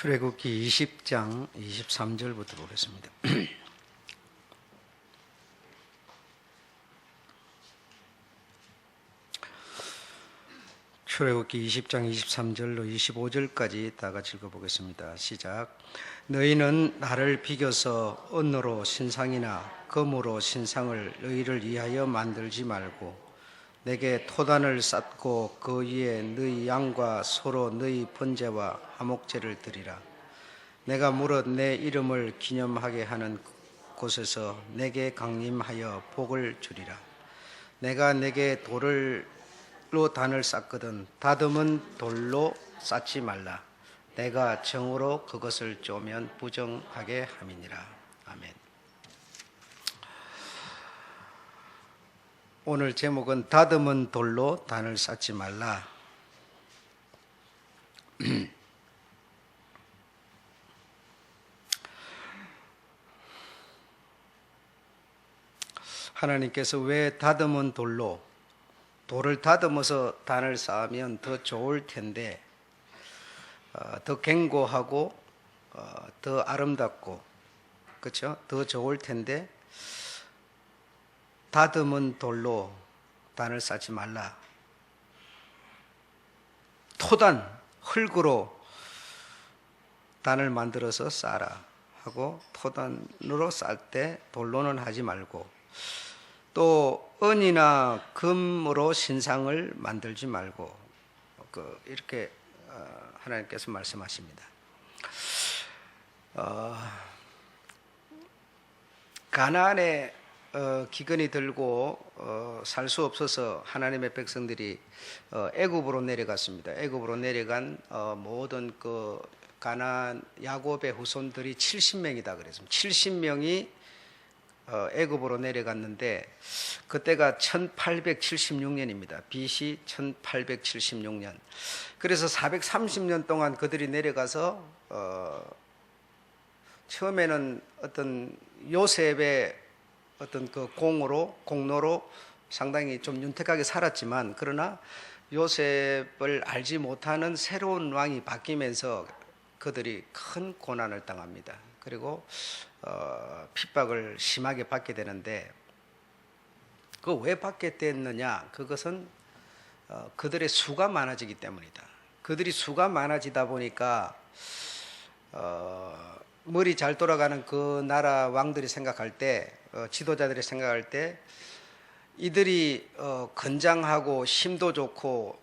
출애굽기 20장 23절부터 보겠습니다. 출애굽기 20장 23절로 25절까지 다 같이 읽어보겠습니다. 시작. 너희는 나를 비교서 은으로 신상이나 금으로 신상을 너희를 위하여 만들지 말고 내게 토단을 쌓고 그 위에 너희 양과 소로 너희 번제와 화목제를 드리라. 내가 무릇 내 이름을 기념하게 하는 곳에서 내게 강림하여 복을 주리라. 내가 내게 돌로 단을 쌓거든 다듬은 돌로 쌓지 말라. 내가 정으로 그것을 쪼면 부정하게 함이니라. 아멘. 오늘 제목은 다듬은 돌로 단을 쌓지 말라. 하나님께서 왜 다듬은 돌을 다듬어서 단을 쌓으면 더 좋을 텐데, 더 견고하고 더 아름답고, 그렇죠? 더 좋을 텐데 다듬은 돌로 단을 쌓지 말라. 토단, 흙으로 단을 만들어서 쌓아라 하고, 토단으로 쌓을 때 돌로는 하지 말고, 또 은이나 금으로 신상을 만들지 말고, 이렇게 하나님께서 말씀하십니다. 가나안에 기근이 들고 살 수 없어서 하나님의 백성들이 애굽으로 내려갔습니다. 애굽으로 내려간 모든 그 가나안 야곱의 후손들이 70명이다 그랬습니다. 70명이 애굽으로 내려갔는데 그때가 1876년입니다. BC 1876년. 그래서 430년 동안 그들이 내려가서 처음에는 어떤 요셉의 어떤 그 공로로 상당히 좀 윤택하게 살았지만, 그러나 요셉을 알지 못하는 새로운 왕이 바뀌면서 그들이 큰 고난을 당합니다. 그리고 핍박을 심하게 받게 되는데, 그 왜 받게 됐느냐? 그것은 그들의 수가 많아지기 때문이다. 그들이 수가 많아지다 보니까 머리 잘 돌아가는 그 나라 왕들이 생각할 때, 지도자들이 생각할 때, 이들이 건장하고 힘도 좋고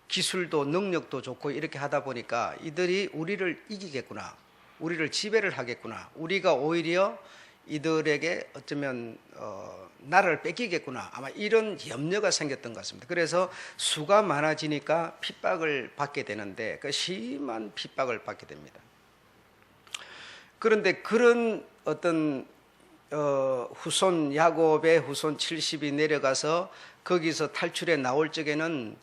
기술도 능력도 좋고 이렇게 하다 보니까 이들이 우리를 이기겠구나, 우리를 지배를 하겠구나, 우리가 오히려 이들에게 어쩌면 나라를 뺏기겠구나, 아마 이런 염려가 생겼던 것 같습니다. 그래서 수가 많아지니까 핍박을 받게 되는데, 그 심한 핍박을 받게 됩니다. 그런데 그런 어떤 야곱의 후손 70이 내려가서 거기서 탈출해 나올 적에는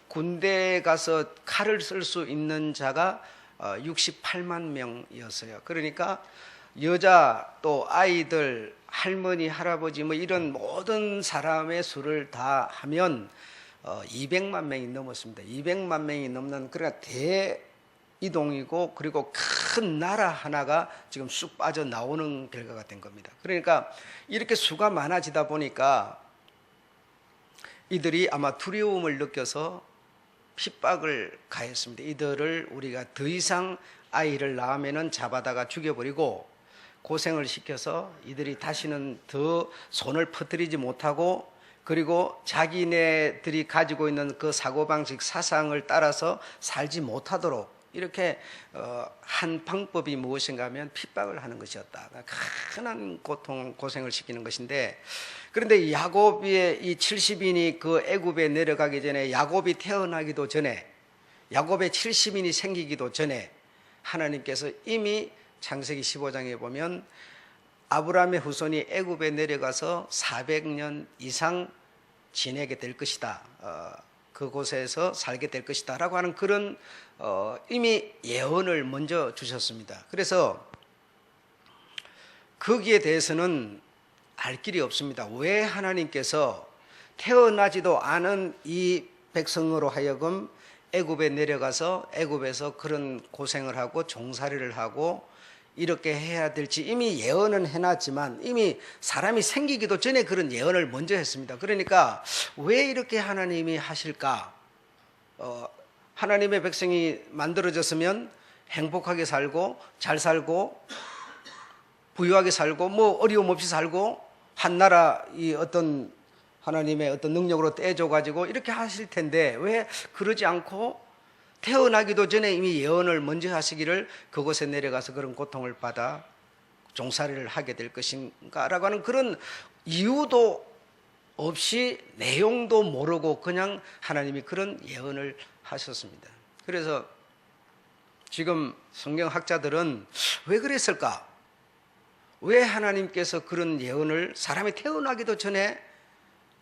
군대에 가서 칼을 쓸 수 있는 자가 68만 명이었어요. 그러니까 여자 또 아이들, 할머니, 할아버지 뭐 이런 모든 사람의 수를 다 하면 200만 명이 넘었습니다. 200만 명이 넘는, 그러니까 대이동이고, 그리고 큰 나라 하나가 지금 쑥 빠져나오는 결과가 된 겁니다. 그러니까 이렇게 수가 많아지다 보니까 이들이 아마 두려움을 느껴서 핍박을 가했습니다. 이들을 우리가 더 이상 아이를 낳으면 잡아다가 죽여버리고 고생을 시켜서 이들이 다시는 더 손을 퍼뜨리지 못하고, 그리고 자기네들이 가지고 있는 그 사고방식, 사상을 따라서 살지 못하도록 이렇게 한 방법이 무엇인가 하면 핍박을 하는 것이었다. 큰 고생을 시키는 것인데, 그런데 야곱의 이 70인이 그 애굽에 내려가기 전에, 야곱이 태어나기도 전에, 야곱의 70인이 생기기도 전에 하나님께서 이미 창세기 15장에 보면 아브라함의 후손이 애굽에 내려가서 400년 이상 지내게 될 것이다, 그곳에서 살게 될 것이다 라고 하는 그런 이미 예언을 먼저 주셨습니다. 그래서 거기에 대해서는 알 길이 없습니다. 왜 하나님께서 태어나지도 않은 이 백성으로 하여금 애굽에 내려가서 애굽에서 그런 고생을 하고 종살이를 하고 이렇게 해야 될지 이미 예언은 해놨지만 이미 사람이 생기기도 전에 그런 예언을 먼저 했습니다. 그러니까 왜 이렇게 하나님이 하실까? 하나님의 백성이 만들어졌으면 행복하게 살고 잘 살고 부유하게 살고 뭐 어려움 없이 살고 한 나라 이 어떤 하나님의 어떤 능력으로 떼줘 가지고 이렇게 하실 텐데 왜 그러지 않고 태어나기도 전에 이미 예언을 먼저 하시기를 그곳에 내려가서 그런 고통을 받아 종살이를 하게 될 것인가라고 하는 그런 이유도 없이 내용도 모르고 그냥 하나님이 그런 예언을 하셨습니다. 그래서 지금 성경학자들은 왜 그랬을까? 왜 하나님께서 그런 예언을 사람이 태어나기도 전에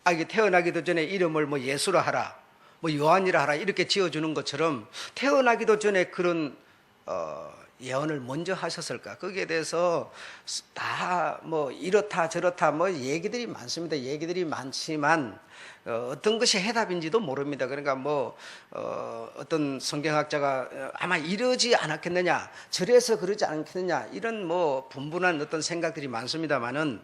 아기 태어나기도 전에 이름을 뭐 예수라 하라 뭐 요한이라 하라 이렇게 지어주는 것처럼 태어나기도 전에 그런 예언을 먼저 하셨을까? 거기에 대해서 다 뭐 이렇다 저렇다 뭐 얘기들이 많습니다. 얘기들이 많지만 어떤 것이 해답인지도 모릅니다. 그러니까 뭐 어떤 성경학자가 아마 이러지 않았겠느냐, 저래서 그러지 않겠느냐 이런 뭐 분분한 어떤 생각들이 많습니다만은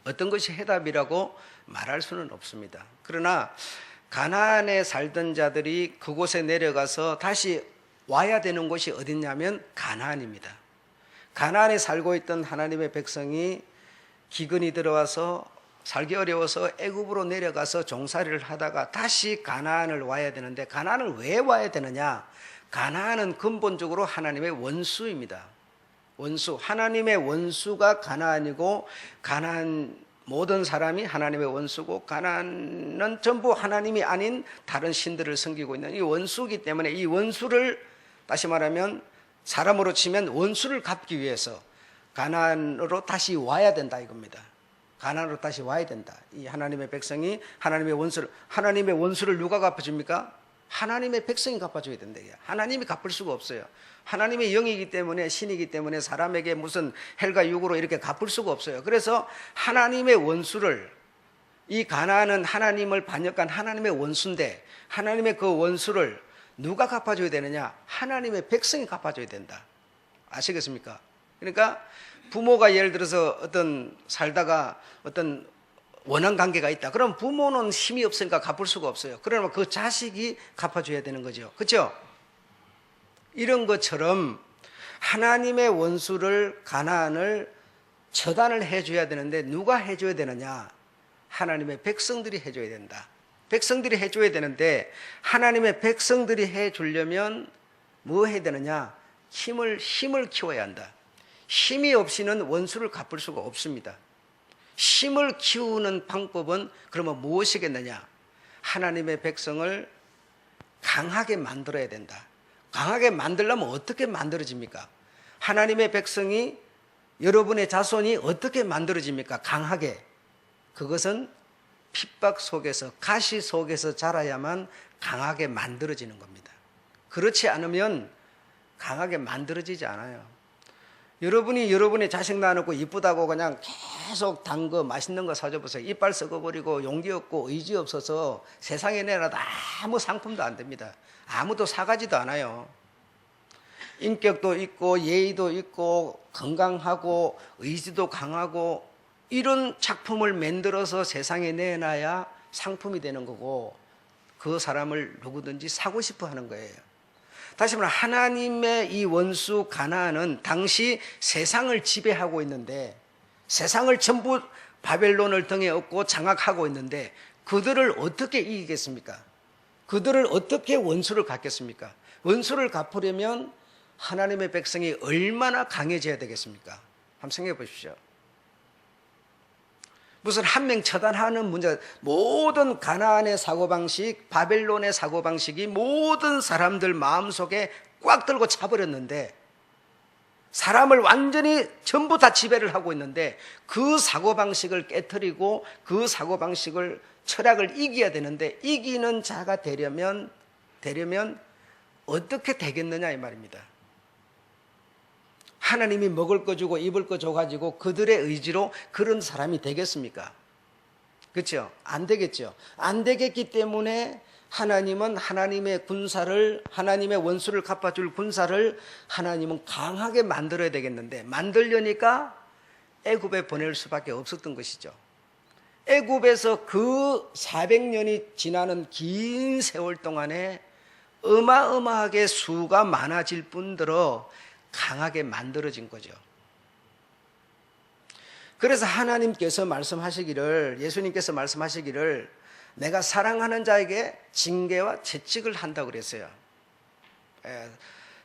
어떤 것이 해답이라고 말할 수는 없습니다. 그러나 가나안에 살던 자들이 그곳에 내려가서 다시 와야 되는 곳이 어딨냐면 가나안입니다. 가나안에 살고 있던 하나님의 백성이 기근이 들어와서 살기 어려워서 애굽으로 내려가서 종살이를 하다가 다시 가나안을 와야 되는데 가나안을 왜 와야 되느냐? 가나안은 근본적으로 하나님의 원수입니다. 원수, 하나님의 원수가 가나안이고 가나안 모든 사람이 하나님의 원수고 가나안은 전부 하나님이 아닌 다른 신들을 섬기고 있는 이 원수이기 때문에 이 원수를 다시 말하면 사람으로 치면 원수를 갚기 위해서 가나안으로 다시 와야 된다 이겁니다. 가나안으로 다시 와야 된다. 이 하나님의 백성이 하나님의 원수를 누가 갚아줍니까? 하나님의 백성이 갚아줘야 된다. 하나님이 갚을 수가 없어요. 하나님의 영이기 때문에 신이기 때문에 사람에게 무슨 헬과 육으로 이렇게 갚을 수가 없어요. 그래서 하나님의 원수를 이 가나안은 하나님을 반역한 하나님의 원수인데 하나님의 그 원수를 누가 갚아줘야 되느냐? 하나님의 백성이 갚아줘야 된다. 아시겠습니까? 그러니까 부모가 예를 들어서 어떤 살다가 어떤 원한 관계가 있다. 그럼 부모는 힘이 없으니까 갚을 수가 없어요. 그러면 그 자식이 갚아줘야 되는 거죠. 그렇죠? 이런 것처럼 하나님의 원수를 가나안을 처단을 해줘야 되는데 누가 해줘야 되느냐? 하나님의 백성들이 해줘야 된다. 백성들이 해줘야 되는데 하나님의 백성들이 해주려면 뭐 해야 되느냐? 힘을 키워야 한다. 힘이 없이는 원수를 갚을 수가 없습니다. 힘을 키우는 방법은 그러면 무엇이겠느냐? 하나님의 백성을 강하게 만들어야 된다. 강하게 만들려면 어떻게 만들어집니까? 하나님의 백성이 여러분의 자손이 어떻게 만들어집니까? 강하게. 그것은 핍박 속에서 가시 속에서 자라야만 강하게 만들어지는 겁니다. 그렇지 않으면 강하게 만들어지지 않아요. 여러분이 여러분의 자식 낳아놓고 이쁘다고 그냥 계속 단 거 맛있는 거 사줘보세요. 이빨 썩어버리고 용기 없고 의지 없어서 세상에 내놔도 아무 상품도 안 됩니다. 아무도 사가지도 않아요. 인격도 있고 예의도 있고 건강하고 의지도 강하고 이런 작품을 만들어서 세상에 내놔야 상품이 되는 거고 그 사람을 누구든지 사고 싶어 하는 거예요. 다시 말하면 하나님의 이 원수 가나안은 당시 세상을 지배하고 있는데 세상을 전부 바벨론을 등에 업고 장악하고 있는데 그들을 어떻게 이기겠습니까? 그들을 어떻게 원수를 갚겠습니까? 원수를 갚으려면 하나님의 백성이 얼마나 강해져야 되겠습니까? 한번 생각해 보십시오. 무슨 한 명 처단하는 문제, 모든 가나안의 사고방식, 바벨론의 사고방식이 모든 사람들 마음속에 꽉 들고 차버렸는데 사람을 완전히 전부 다 지배를 하고 있는데 그 사고방식을 깨트리고 그 사고방식을 철학을 이겨야 되는데 이기는 자가 되려면 어떻게 되겠느냐 이 말입니다. 하나님이 먹을 거 주고 입을 거 줘가지고 그들의 의지로 그런 사람이 되겠습니까? 그렇죠? 안 되겠죠. 안 되겠기 때문에 하나님은 하나님의 군사를, 하나님의 원수를 갚아줄 군사를 하나님은 강하게 만들어야 되겠는데, 만들려니까 애굽에 보낼 수밖에 없었던 것이죠. 애굽에서 그 400년이 지나는 긴 세월 동안에 어마어마하게 수가 많아질 뿐더러 강하게 만들어진 거죠. 그래서 하나님께서 말씀하시기를, 예수님께서 말씀하시기를 내가 사랑하는 자에게 징계와 채찍을 한다고 그랬어요.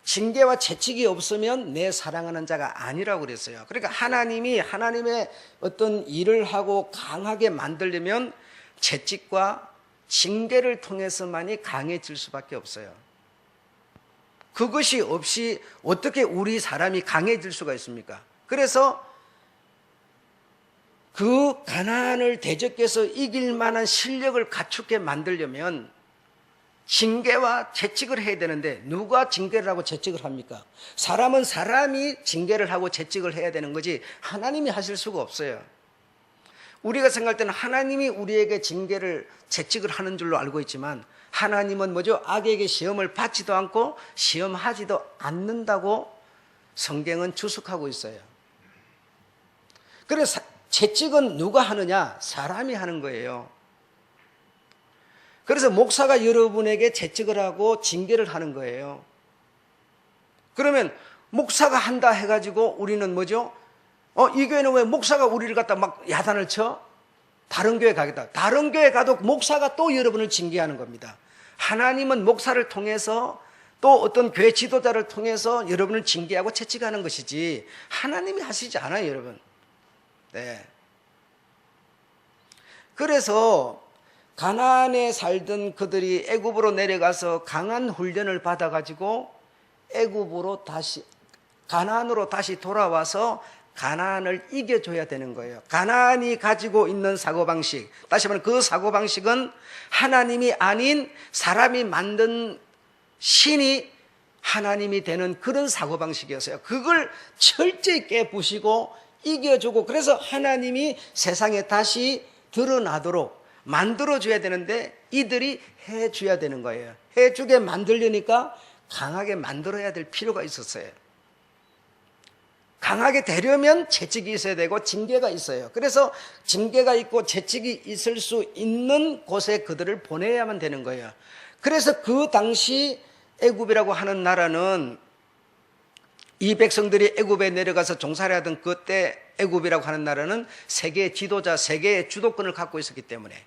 징계와 채찍이 없으면 내 사랑하는 자가 아니라고 그랬어요. 그러니까 하나님이 하나님의 어떤 일을 하고 강하게 만들려면 채찍과 징계를 통해서만이 강해질 수밖에 없어요. 그것이 없이 어떻게 우리 사람이 강해질 수가 있습니까? 그래서 그 가나안을 대적해서 이길 만한 실력을 갖추게 만들려면 징계와 채찍을 해야 되는데, 누가 징계를 하고 채찍을 합니까? 사람은 사람이 징계를 하고 채찍을 해야 되는 거지 하나님이 하실 수가 없어요. 우리가 생각할 때는 하나님이 우리에게 징계를 채찍을 하는 줄로 알고 있지만, 하나님은 뭐죠? 악에게 시험을 받지도 않고 시험하지도 않는다고 성경은 주석하고 있어요. 그래서 채찍은 누가 하느냐? 사람이 하는 거예요. 그래서 목사가 여러분에게 채찍을 하고 징계를 하는 거예요. 그러면 목사가 한다 해가지고 우리는 뭐죠? 이 교회는 왜 목사가 우리를 갖다 막 야단을 쳐? 다른 교회 가겠다. 다른 교회 가도 목사가 또 여러분을 징계하는 겁니다. 하나님은 목사를 통해서 또 어떤 교회 지도자를 통해서 여러분을 징계하고 채찍하는 것이지 하나님이 하시지 않아요, 여러분. 네. 그래서 가나안에 살던 그들이 애굽으로 내려가서 강한 훈련을 받아가지고 애굽으로 다시, 가나안으로 다시 돌아와서 가나안을 이겨줘야 되는 거예요. 가나안이 가지고 있는 사고방식, 다시 말하면 그 사고방식은 하나님이 아닌 사람이 만든 신이 하나님이 되는 그런 사고방식이었어요. 그걸 철저히 깨부시고 이겨주고, 그래서 하나님이 세상에 다시 드러나도록 만들어줘야 되는데 이들이 해줘야 되는 거예요. 해주게 만들려니까 강하게 만들어야 될 필요가 있었어요. 강하게 되려면 채찍이 있어야 되고 징계가 있어요. 그래서 징계가 있고 채찍이 있을 수 있는 곳에 그들을 보내야만 되는 거예요. 그래서 그 당시 애굽이라고 하는 나라는, 이 백성들이 애굽에 내려가서 종살이 하던 그때 애굽이라고 하는 나라는 세계의 지도자, 세계의 주도권을 갖고 있었기 때문에,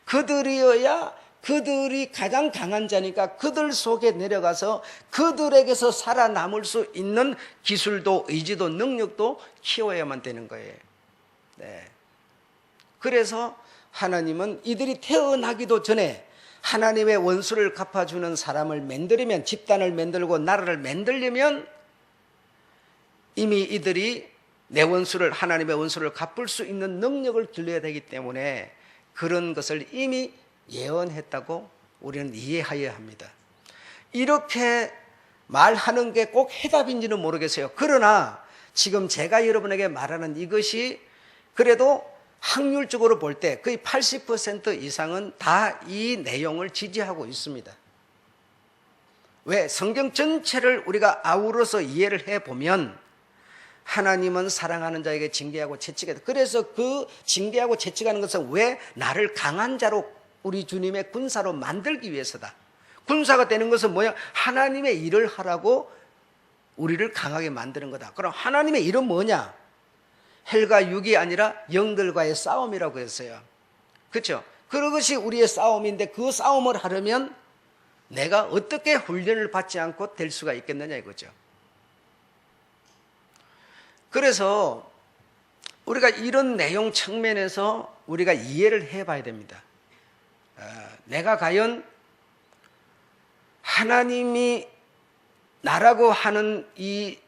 그들이어야, 그들이 가장 강한 자니까 그들 속에 내려가서 그들에게서 살아남을 수 있는 기술도 의지도 능력도 키워야만 되는 거예요. 그래서 하나님은 이들이 태어나기도 전에 하나님의 원수를 갚아주는 사람을 만들려면, 집단을 만들고 나라를 만들려면 이미 이들이 내 원수를, 하나님의 원수를 갚을 수 있는 능력을 길러야 되기 때문에 그런 것을 이미 예언했다고 우리는 이해해야 합니다. 이렇게 말하는 게 꼭 해답인지는 모르겠어요. 그러나 지금 제가 여러분에게 말하는 이것이 그래도 확률적으로 볼 때 거의 80% 이상은 다 이 내용을 지지하고 있습니다. 왜? 성경 전체를 우리가 아우러서 이해를 해보면 하나님은 사랑하는 자에게 징계하고 채찍하다. 그래서 그 징계하고 채찍하는 것은 왜? 나를 강한 자로, 우리 주님의 군사로 만들기 위해서다. 군사가 되는 것은 뭐야? 하나님의 일을 하라고 우리를 강하게 만드는 거다. 그럼 하나님의 일은 뭐냐? 헬과 육이 아니라 영들과의 싸움이라고 했어요. 그렇죠? 그것이 우리의 싸움인데 그 싸움을 하려면 내가 어떻게 훈련을 받지 않고 될 수가 있겠느냐 이거죠. 그래서 우리가 이런 내용 측면에서 우리가 이해를 해봐야 됩니다. 내가 과연 하나님이 나라고 하는 이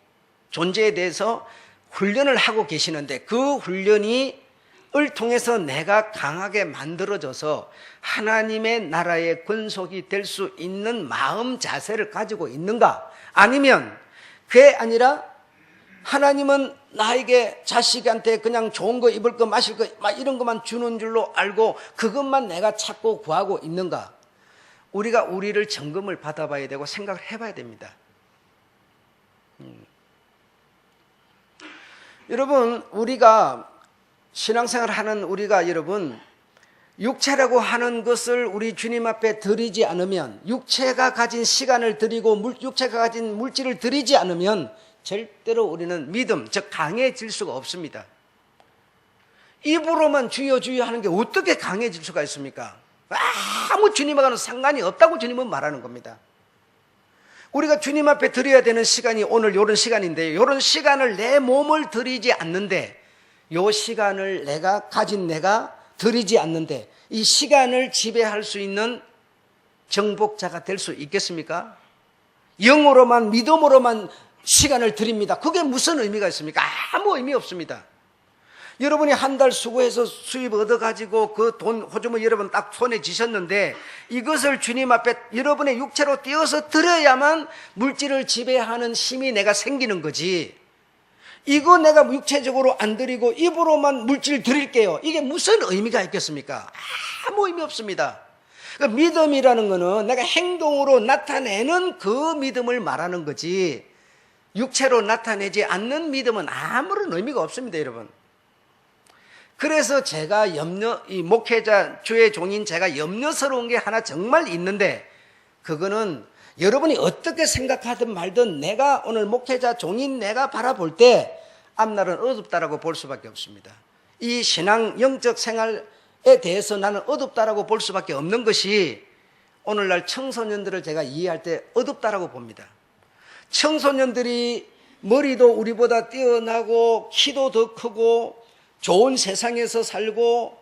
존재에 대해서 훈련을 하고 계시는데 그 훈련이 을 통해서 내가 강하게 만들어져서 하나님의 나라의 권속이 될 수 있는 마음 자세를 가지고 있는가? 아니면 그게 아니라 하나님은 나에게 자식한테 그냥 좋은 거 입을 거 마실 거 막 이런 것만 주는 줄로 알고 그것만 내가 찾고 구하고 있는가? 우리가 우리를 점검을 받아봐야 되고 생각을 해봐야 됩니다. 여러분, 우리가 신앙생활 하는 우리가 여러분, 육체라고 하는 것을 우리 주님 앞에 드리지 않으면, 육체가 가진 시간을 드리고 육체가 가진 물질을 드리지 않으면 절대로 우리는 믿음, 즉 강해질 수가 없습니다. 입으로만 주여 주여 하는 게 어떻게 강해질 수가 있습니까? 아무 주님하고는 상관이 없다고 주님은 말하는 겁니다. 우리가 주님 앞에 드려야 되는 시간이 오늘 이런 시간인데요, 이런 시간을 내 몸을 드리지 않는데, 이 시간을 내가 드리지 않는데 이 시간을 지배할 수 있는 정복자가 될 수 있겠습니까? 영으로만, 믿음으로만 시간을 드립니다. 그게 무슨 의미가 있습니까? 아무 의미 없습니다. 여러분이 한 달 수고해서 수입 얻어가지고 그 돈 호주머니 여러분 딱 손에 쥐셨는데, 이것을 주님 앞에 여러분의 육체로 띄어서 드려야만 물질을 지배하는 힘이 내가 생기는 거지, 이거 내가 육체적으로 안 드리고 입으로만 물질 드릴게요, 이게 무슨 의미가 있겠습니까? 아무 의미 없습니다. 그러니까 믿음이라는 거는 내가 행동으로 나타내는 그 믿음을 말하는 거지, 육체로 나타내지 않는 믿음은 아무런 의미가 없습니다, 여러분. 그래서 제가 이 목회자, 주의 종인 제가 염려스러운 게 하나 정말 있는데, 그거는 여러분이 어떻게 생각하든 말든 내가 오늘 목회자 종인 내가 바라볼 때 앞날은 어둡다라고 볼 수밖에 없습니다. 이 신앙 영적 생활에 대해서 나는 어둡다라고 볼 수밖에 없는 것이, 오늘날 청소년들을 제가 이해할 때 어둡다라고 봅니다. 청소년들이 머리도 우리보다 뛰어나고 키도 더 크고 좋은 세상에서 살고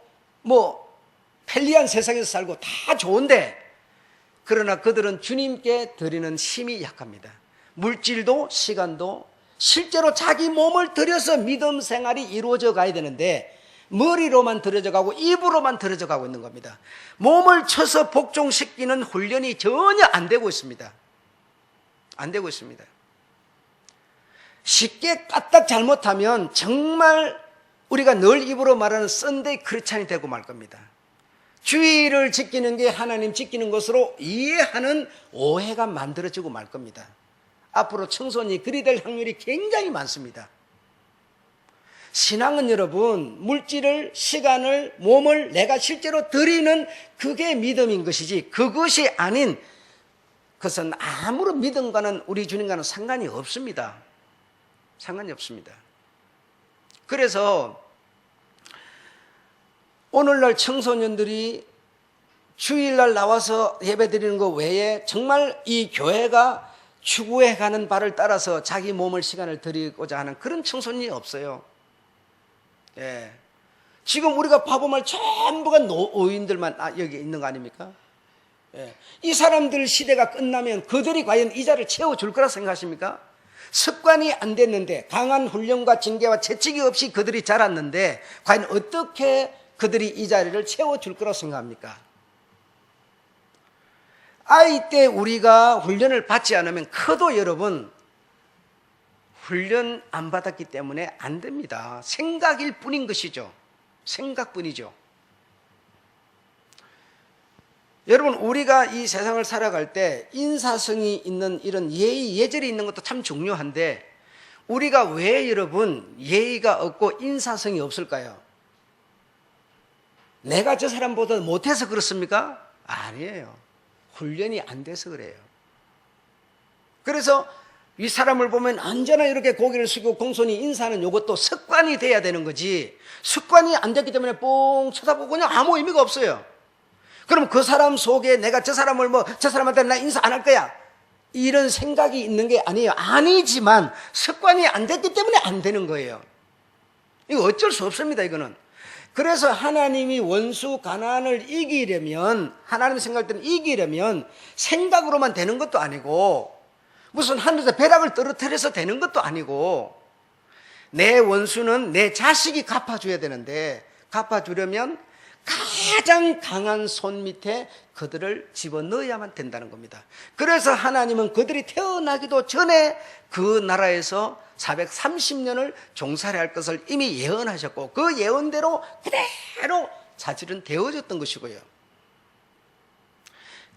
편리한 세상에서 살고 다 좋은데, 그러나 그들은 주님께 드리는 힘이 약합니다. 물질도 시간도 실제로 자기 몸을 들여서 믿음 생활이 이루어져 가야 되는데 머리로만 들여져 가고 입으로만 들여져 가고 있는 겁니다. 몸을 쳐서 복종시키는 훈련이 전혀 안 되고 있습니다. 안 되고 있습니다. 쉽게 까딱 잘못하면 정말 우리가 늘 입으로 말하는 썬데이 크리스찬이 되고 말 겁니다. 주의를 지키는 게 하나님 지키는 것으로 이해하는 오해가 만들어지고 말 겁니다. 앞으로 청소년이 그리 될 확률이 굉장히 많습니다. 신앙은 여러분, 물질을, 시간을, 몸을 내가 실제로 드리는 그게 믿음인 것이지, 그것이 아닌 그것은 아무런 믿음과는 우리 주님과는 상관이 없습니다. 상관이 없습니다. 그래서 오늘날 청소년들이 주일날 나와서 예배드리는 것 외에 정말 이 교회가 추구해가는 바를 따라서 자기 몸을 시간을 드리고자 하는 그런 청소년이 없어요. 예. 지금 우리가 봐보면 전부가 노인들만 여기 있는 거 아닙니까? 예. 이 사람들 시대가 끝나면 그들이 과연 이 자리를 채워줄 거라 생각하십니까? 습관이 안 됐는데, 강한 훈련과 징계와 채찍이 없이 그들이 자랐는데 과연 어떻게 그들이 이 자리를 채워줄 거라고 생각합니까? 아이 때 우리가 훈련을 받지 않으면 커도 여러분 훈련 안 받았기 때문에 안 됩니다. 생각일 뿐인 것이죠. 생각뿐이죠. 여러분, 우리가 이 세상을 살아갈 때 인사성이 있는 이런 예의, 예절이 있는 것도 참 중요한데, 우리가 왜 여러분 예의가 없고 인사성이 없을까요? 내가 저 사람보다 못해서 그렇습니까? 아니에요. 훈련이 안 돼서 그래요. 그래서 이 사람을 보면 언제나 이렇게 고개를 숙이고 공손히 인사하는 이것도 습관이 돼야 되는 거지, 습관이 안 됐기 때문에 뽕 쳐다보고 그냥 아무 의미가 없어요. 그럼 그 사람 속에 내가 저 사람을 저 사람한테 나 인사 안 할 거야, 이런 생각이 있는 게 아니에요. 아니지만 습관이 안 됐기 때문에 안 되는 거예요. 이거 어쩔 수 없습니다, 이거는. 그래서 하나님이 원수 가나안을 이기려면, 하나님 생각할 때는 이기려면 생각으로만 되는 것도 아니고, 무슨 하늘에서 벼락을 떨어뜨려서 되는 것도 아니고, 내 원수는 내 자식이 갚아줘야 되는데, 갚아주려면 가장 강한 손 밑에 그들을 집어넣어야만 된다는 겁니다. 그래서 하나님은 그들이 태어나기도 전에 그 나라에서 430년을 종살이 할 것을 이미 예언하셨고, 그 예언대로 그대로 자질은 되어졌던 것이고요.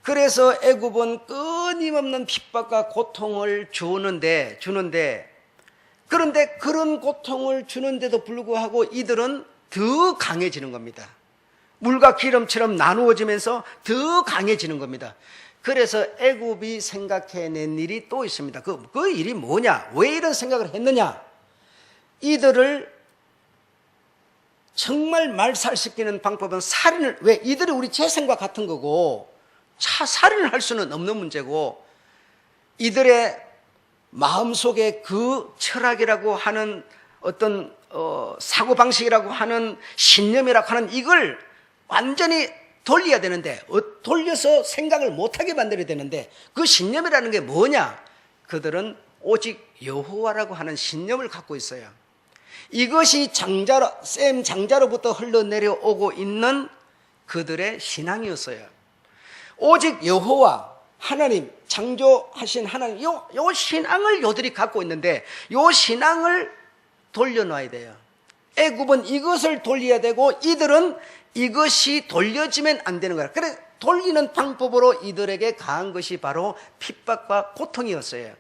그래서 애굽은 끊임없는 핍박과 고통을 주는데 그런데 그런 고통을 주는데도 불구하고 이들은 더 강해지는 겁니다. 물과 기름처럼 나누어지면서 더 강해지는 겁니다. 그래서 애굽이 생각해낸 일이 또 있습니다. 그 일이 뭐냐? 왜 이런 생각을 했느냐? 이들을 정말 말살시키는 방법은 살인을, 왜? 이들이 우리 재생과 같은 거고 살인을 할 수는 없는 문제고, 이들의 마음속에 그 철학이라고 하는 어떤 사고방식이라고 하는 신념이라고 하는 이걸 완전히 돌려야 되는데, 돌려서 생각을 못하게 만들어야 되는데, 그 신념이라는 게 뭐냐? 그들은 오직 여호와라고 하는 신념을 갖고 있어요. 이것이 셈 장자로부터 흘러내려오고 있는 그들의 신앙이었어요. 오직 여호와 하나님, 창조하신 하나님, 요 신앙을 요들이 갖고 있는데 요 신앙을 돌려놔야 돼요. 애굽은 이것을 돌려야 되고 이들은 이것이 돌려지면 안 되는 거야. 그래 돌리는 방법으로 이들에게 가한 것이 바로 핍박과 고통이었어요.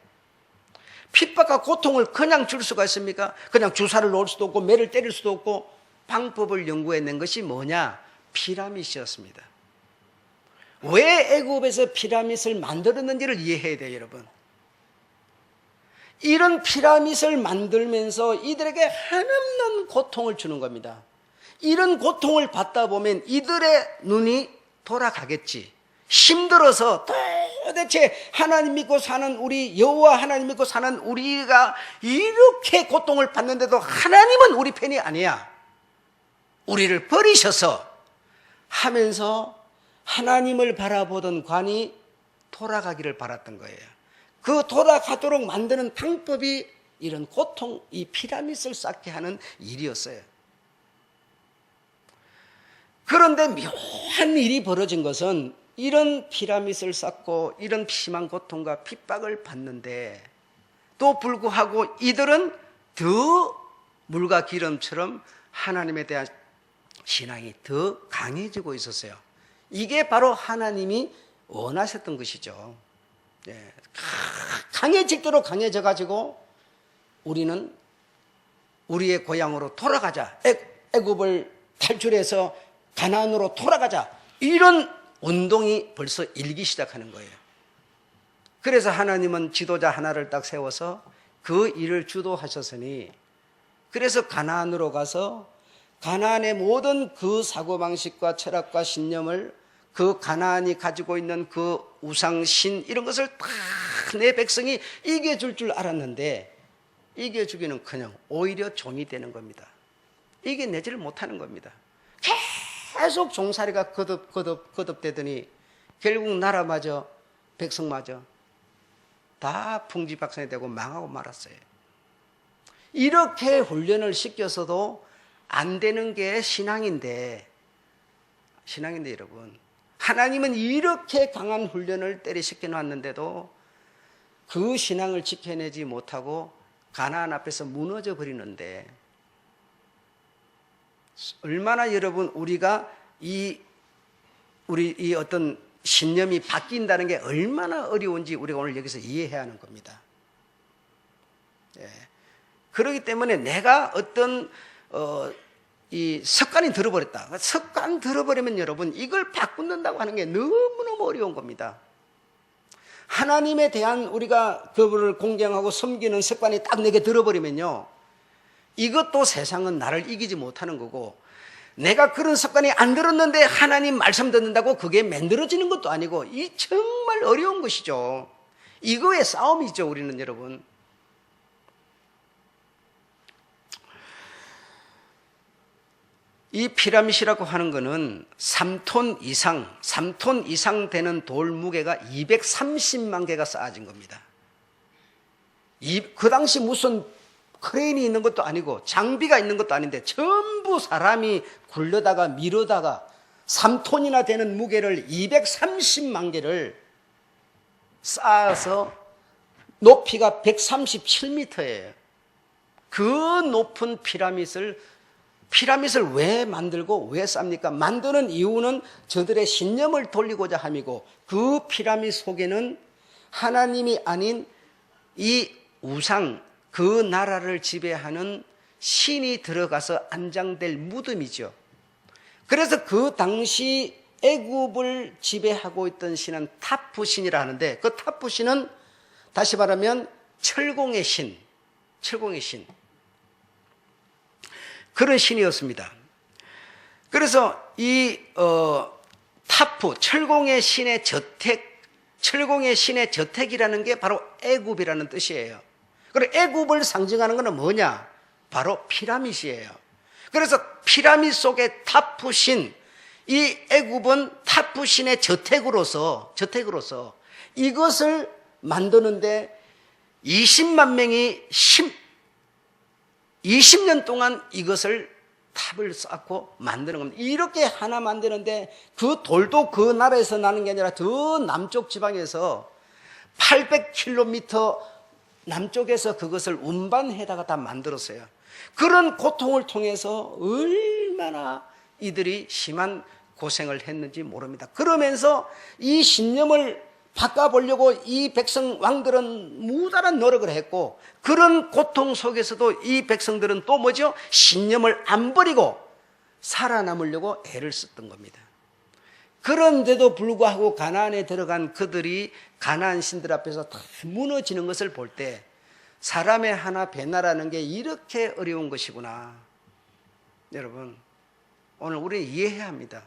핍박과 고통을 그냥 줄 수가 있습니까? 그냥 주사를 놓을 수도 없고 매를 때릴 수도 없고, 방법을 연구해낸 것이 뭐냐? 피라밋이었습니다. 왜 애굽에서 피라밋을 만들었는지를 이해해야 돼요, 여러분. 이런 피라밋을 만들면서 이들에게 한없는 고통을 주는 겁니다. 이런 고통을 받다 보면 이들의 눈이 돌아가겠지. 힘들어서 도대체 하나님 믿고 사는 우리, 여호와 하나님 믿고 사는 우리가 이렇게 고통을 받는데도 하나님은 우리 편이 아니야, 우리를 버리셔서 하면서 하나님을 바라보던 관이 돌아가기를 바랐던 거예요. 그 돌아가도록 만드는 방법이 이런 고통, 이 피라밋을 쌓게 하는 일이었어요. 그런데 묘한 일이 벌어진 것은, 이런 피라밋을 쌓고 이런 심한 고통과 핍박을 받는데 또 불구하고 이들은 더 물과 기름처럼 하나님에 대한 신앙이 더 강해지고 있었어요. 이게 바로 하나님이 원하셨던 것이죠. 예, 강해질대로 강해져가지고 우리는 우리의 고향으로 돌아가자, 애굽을 탈출해서 가나안으로 돌아가자, 이런 운동이 벌써 일기 시작하는 거예요. 그래서 하나님은 지도자 하나를 딱 세워서 그 일을 주도하셨으니, 그래서 가나안으로 가서 가나안의 모든 그 사고방식과 철학과 신념을, 그 가나안이 가지고 있는 그 우상신 이런 것을 다 내 백성이 이겨줄 줄 알았는데 이겨주기는 그냥 오히려 종이 되는 겁니다. 이겨내지를 못하는 겁니다. 계속 종살이가 거듭되더니 결국 나라마저 백성마저 다 풍지박산이 되고 망하고 말았어요. 이렇게 훈련을 시켜서도 안 되는 게 신앙인데 여러분, 하나님은 이렇게 강한 훈련을 때리시켜 놨는데도 그 신앙을 지켜내지 못하고 가나안 앞에서 무너져 버리는데, 얼마나 여러분 우리가 우리 이 어떤 신념이 바뀐다는 게 얼마나 어려운지 우리가 오늘 여기서 이해해야 하는 겁니다. 예. 그렇기 때문에 내가 어떤 이 습관이 들어버렸다. 습관 들어버리면 여러분 이걸 바꾼다고 하는 게 너무너무 어려운 겁니다. 하나님에 대한 우리가 그분을 공경하고 섬기는 습관이 딱 내게 들어버리면요, 이것도 세상은 나를 이기지 못하는 거고, 내가 그런 습관이 안 들었는데 하나님 말씀 듣는다고 그게 만들어지는 것도 아니고, 이 정말 어려운 것이죠. 이거의 싸움이죠, 우리는 여러분. 이 피라밋이라고 하는 거는 3톤 이상 되는 돌 무게가 230만 개가 쌓아진 겁니다. 그 당시 무슨 크레인이 있는 것도 아니고 장비가 있는 것도 아닌데 전부 사람이 굴려다가 미루다가 3톤이나 되는 무게를 230만 개를 쌓아서 높이가 137m예요. 그 높은 피라밋을 피라밋을 왜 만들고 왜 쌉니까? 만드는 이유는 저들의 신념을 돌리고자 함이고, 그 피라밋 속에는 하나님이 아닌 이 우상, 그 나라를 지배하는 신이 들어가서 안장될 무덤이죠. 그래서 그 당시 애굽을 지배하고 있던 신은 타프 신이라 하는데, 그 타프 신은 다시 말하면 철공의 신, 철공의 신, 그런 신이었습니다. 그래서 이 타프, 철공의 신의 저택, 철공의 신의 저택이라는 게 바로 애굽이라는 뜻이에요. 그리고 애굽을 상징하는 것은 뭐냐? 바로 피라밋이에요. 그래서 피라밋 속의 타프 신, 이 애굽은 타프 신의 저택으로서 이것을 만드는데 20만 명이 20년 동안 이것을 탑을 쌓고 만드는 겁니다. 이렇게 하나 만드는데 그 돌도 그 나라에서 나는 게 아니라 저 남쪽 지방에서 800km 남쪽에서 그것을 운반해다가 다 만들었어요. 그런 고통을 통해서 얼마나 이들이 심한 고생을 했는지 모릅니다. 그러면서 이 신념을 바꿔보려고 이 백성 왕들은 무단한 노력을 했고, 그런 고통 속에서도 이 백성들은 또 뭐죠? 신념을 안 버리고 살아남으려고 애를 썼던 겁니다. 그런데도 불구하고 가나안에 들어간 그들이 가나안 신들 앞에서 다 무너지는 것을 볼 때 사람의 하나 배나라는 게 이렇게 어려운 것이구나. 여러분, 오늘 우리는 이해해야 합니다.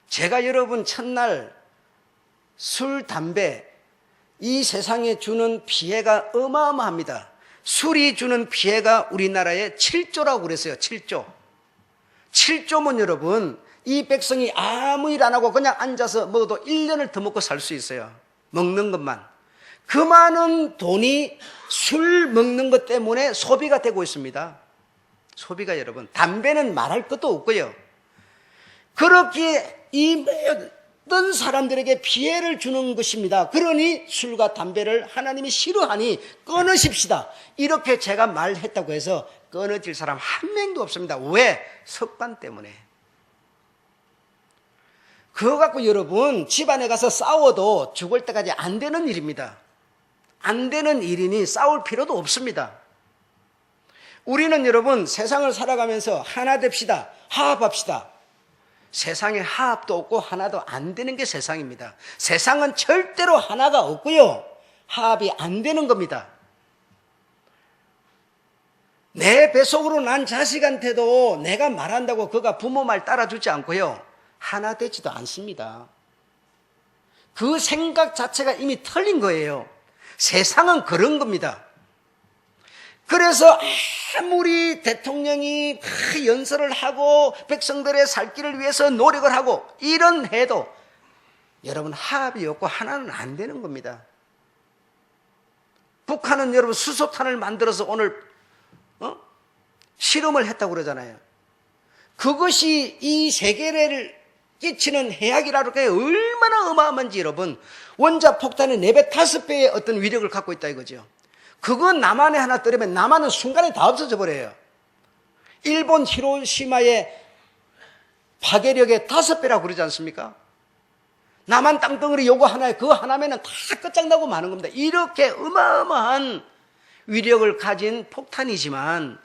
제가 여러분 첫날 술, 담배, 이 세상에 주는 피해가 어마어마합니다. 술이 주는 피해가 우리나라에 7조라고 그랬어요. 7조. 7조면 여러분, 이 백성이 아무 일 안 하고 그냥 앉아서 먹어도 1년을 더 먹고 살 수 있어요. 먹는 것만. 그 많은 돈이 술 먹는 것 때문에 소비가 되고 있습니다. 소비가 여러분, 담배는 말할 것도 없고요. 그렇게 이 모든 사람들에게 피해를 주는 것입니다. 그러니 술과 담배를 하나님이 싫어하니 끊으십시다. 이렇게 제가 말했다고 해서 끊어질 사람 한 명도 없습니다. 왜? 습관 때문에. 그거 갖고 여러분 집안에 가서 싸워도 죽을 때까지 안 되는 일입니다. 안 되는 일이니 싸울 필요도 없습니다. 우리는 여러분 세상을 살아가면서 하나 됩시다. 화합합시다. 세상에 화합도 없고 하나도 안 되는 게 세상입니다. 세상은 절대로 하나가 없고요, 화합이 안 되는 겁니다. 내 뱃속으로 난 자식한테도 내가 말한다고 그가 부모 말 따라주지 않고요, 하나 되지도 않습니다. 그 생각 자체가 이미 틀린 거예요. 세상은 그런 겁니다. 그래서 아무리 대통령이 연설을 하고 백성들의 살 길을 위해서 노력을 하고 이런 해도 여러분 화합이 없고 하나는 안 되는 겁니다. 북한은 여러분 수소탄을 만들어서 오늘 실험을 했다고 그러잖아요. 그것이 이 세계를 끼치는 해악이라고 해 얼마나 어마어마한지 여러분, 원자폭탄의 4배, 5배의 어떤 위력을 갖고 있다 이거죠. 그거 남한에 하나 떨어면 남한은 순간에 다 없어져 버려요. 일본 히로시마의 파괴력의 5배라고 그러지 않습니까? 남한 땅덩어리 요거 하나에 그거 하나면은 다 끝장나고 마는 겁니다. 이렇게 어마어마한 위력을 가진 폭탄이지만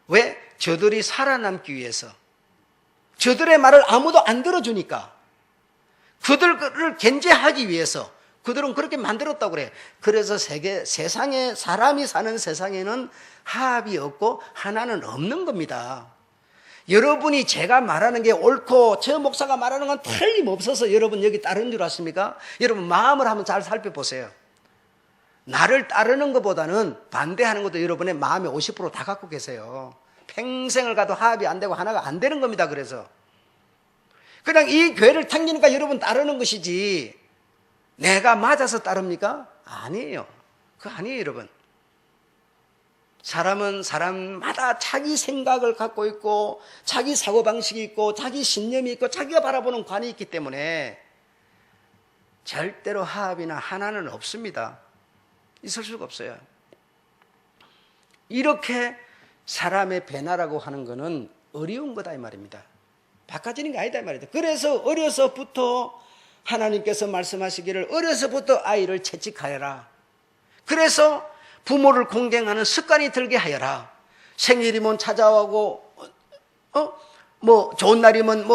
왜? 저들이 살아남기 위해서, 저들의 말을 아무도 안 들어주니까, 그들을 견제하기 위해서 그들은 그렇게 만들었다고 그래요. 그래서 세상에, 사람이 사는 세상에는 화합이 없고 하나는 없는 겁니다. 여러분이 제가 말하는 게 옳고 저 목사가 말하는 건 틀림없어서 여러분 여기 따르는 줄 아십니까? 여러분 마음을 한번 잘 살펴보세요. 나를 따르는 것보다는 반대하는 것도 여러분의 마음의 50% 다 갖고 계세요. 평생을 가도 화합이 안 되고 하나가 안 되는 겁니다. 그래서 그냥 이 교회를 당기니까 여러분 따르는 것이지 내가 맞아서 따릅니까? 아니에요. 그거 아니에요, 여러분. 사람은 사람마다 자기 생각을 갖고 있고 자기 사고방식이 있고 자기 신념이 있고 자기가 바라보는 관이 있기 때문에 절대로 화합이나 하나는 없습니다. 있을 수가 없어요. 이렇게 사람의 변화라고 하는 것은 어려운 거다 이 말입니다. 바꿔지는 게 아니다 이 말이죠. 그래서 어려서부터 하나님께서 말씀하시기를 어려서부터 아이를 채찍하여라. 그래서 부모를 공경하는 습관이 들게 하여라. 생일이면 찾아오고 뭐 좋은 날이면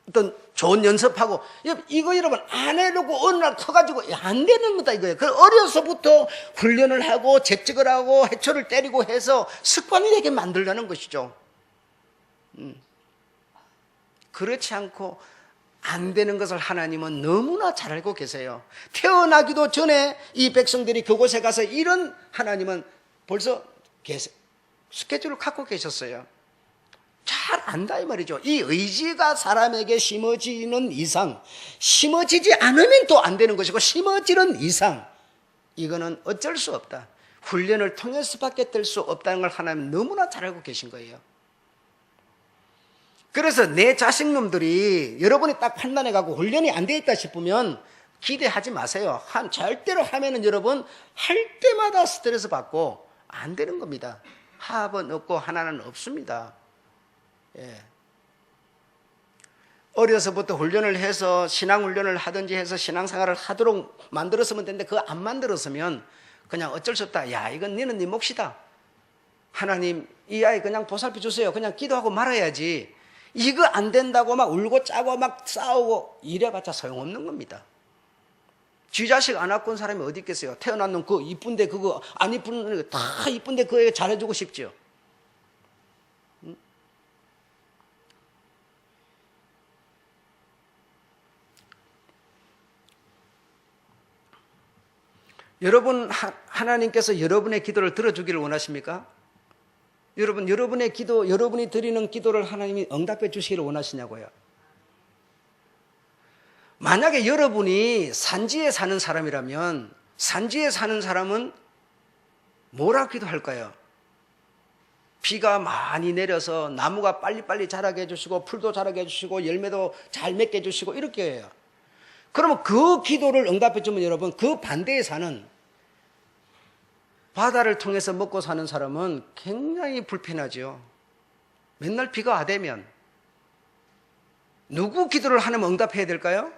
어떤 좋은 연습하고 이거 여러분 안 해놓고 어느 날 커가지고 안 되는 거다 이거예요. 그 어려서부터 훈련을 하고 재직을 하고 해초를 때리고 해서 습관이 되게 만들려는 것이죠. 그렇지 않고 안 되는 것을 하나님은 너무나 잘 알고 계세요. 태어나기도 전에 이 백성들이 그곳에 가서 이런 하나님은 벌써 스케줄을 갖고 계셨어요. 잘 안다 이 말이죠. 이 의지가 사람에게 심어지는 이상, 심어지지 않으면 또 안 되는 것이고 심어지는 이상 이거는 어쩔 수 없다. 훈련을 통해서밖에 될 수 없다는 걸 하나님 너무나 잘 알고 계신 거예요. 그래서 내 자식놈들이 여러분이 딱 판단해가고 훈련이 안 돼 있다 싶으면 기대하지 마세요. 절대로 하면은 여러분 할 때마다 스트레스 받고 안 되는 겁니다. 합은 없고 하나는 없습니다. 예. 어려서부터 훈련을 해서 신앙훈련을 하든지 해서 신앙생활을 하도록 만들었으면 되는데 그거 안 만들었으면 그냥 어쩔 수 없다. 야, 이건 너는 네 몫이다. 하나님 이 아이 그냥 보살펴 주세요. 그냥 기도하고 말아야지. 이거 안 된다고 막 울고 짜고 막 싸우고 이래봤자 소용없는 겁니다. 쥐 자식 안 갖고 온 사람이 어디 있겠어요. 태어난 놈 그거 이쁜데 그거 안 이쁜데 다 이쁜데 그거 잘해주고 싶죠. 여러분 하나님께서 여러분의 기도를 들어주기를 원하십니까? 여러분의 기도, 여러분이 드리는 기도를 하나님이 응답해 주시기를 원하시냐고요. 만약에 여러분이 산지에 사는 사람이라면 산지에 사는 사람은 뭐라 기도할까요? 비가 많이 내려서 나무가 빨리빨리 자라게 해주시고 풀도 자라게 해주시고 열매도 잘 맺게 해주시고 이렇게 해요. 그러면 그 기도를 응답해 주면 여러분 그 반대에 사는 바다를 통해서 먹고 사는 사람은 굉장히 불편하죠. 맨날 비가 와대면 누구 기도를 하나님 응답해야 될까요?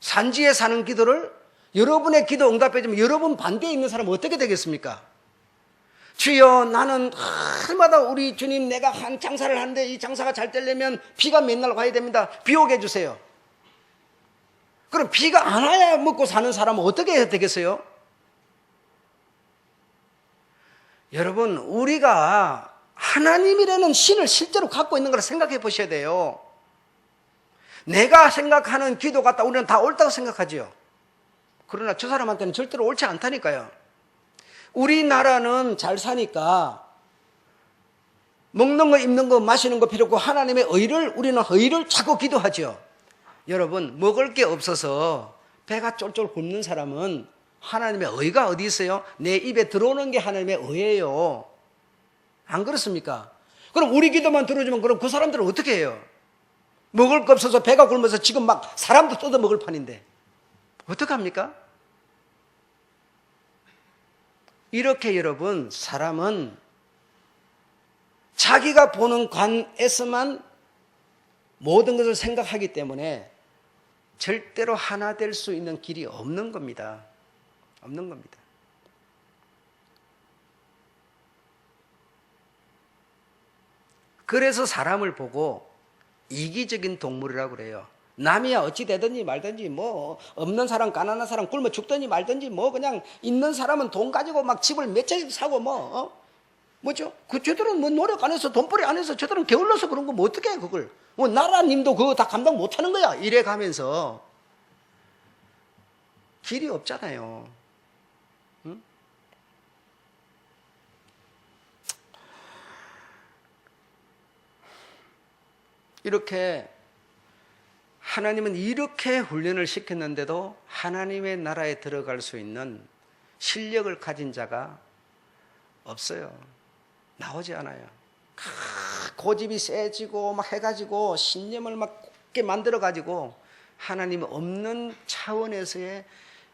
산지에 사는 기도를 여러분의 기도 응답해 주면 여러분 반대에 있는 사람은 어떻게 되겠습니까? 주여 나는 날마다 우리 주님 내가 한 장사를 하는데 이 장사가 잘 되려면 비가 맨날 와야 됩니다. 비 오게 해주세요. 그럼 비가 안 와야 먹고 사는 사람은 어떻게 해야 되겠어요? 여러분 우리가 하나님이라는 신을 실제로 갖고 있는 걸 생각해 보셔야 돼요. 내가 생각하는 기도 같다 우리는 다 옳다고 생각하지요. 그러나 저 사람한테는 절대로 옳지 않다니까요. 우리나라는 잘 사니까 먹는 거 입는 거 마시는 거 필요 없고 하나님의 우리는 의를 자꾸 기도하죠. 여러분 먹을 게 없어서 배가 쫄쫄 굶는 사람은 하나님의 의가 어디 있어요? 내 입에 들어오는 게 하나님의 의예요. 안 그렇습니까? 그럼 우리 기도만 들어주면 그럼 그 사람들은 어떻게 해요? 먹을 거 없어서 배가 굶어서 지금 막 사람도 뜯어 먹을 판인데 어떡합니까? 이렇게 여러분 사람은 자기가 보는 관에서만 모든 것을 생각하기 때문에 절대로 하나 될 수 있는 길이 없는 겁니다. 없는 겁니다. 그래서 사람을 보고 이기적인 동물이라고 그래요. 남이야 어찌 되든지 말든지 뭐 없는 사람 가난한 사람 굶어 죽든지 말든지 뭐 그냥 있는 사람은 돈 가지고 막 집을 몇 채씩 사고 뭐죠? 그 저들은 뭐 노력 안 해서 돈벌이 안 해서 저들은 게을러서 그런 거 뭐 어떻게 해 그걸? 뭐 나라님도 그거 다 감당 못 하는 거야. 이래 가면서 길이 없잖아요. 응? 이렇게 하나님은 이렇게 훈련을 시켰는데도 하나님의 나라에 들어갈 수 있는 실력을 가진 자가 없어요. 나오지 않아요. 고집이 세지고 막 해가지고 신념을 막 굳게 만들어가지고 하나님 없는 차원에서의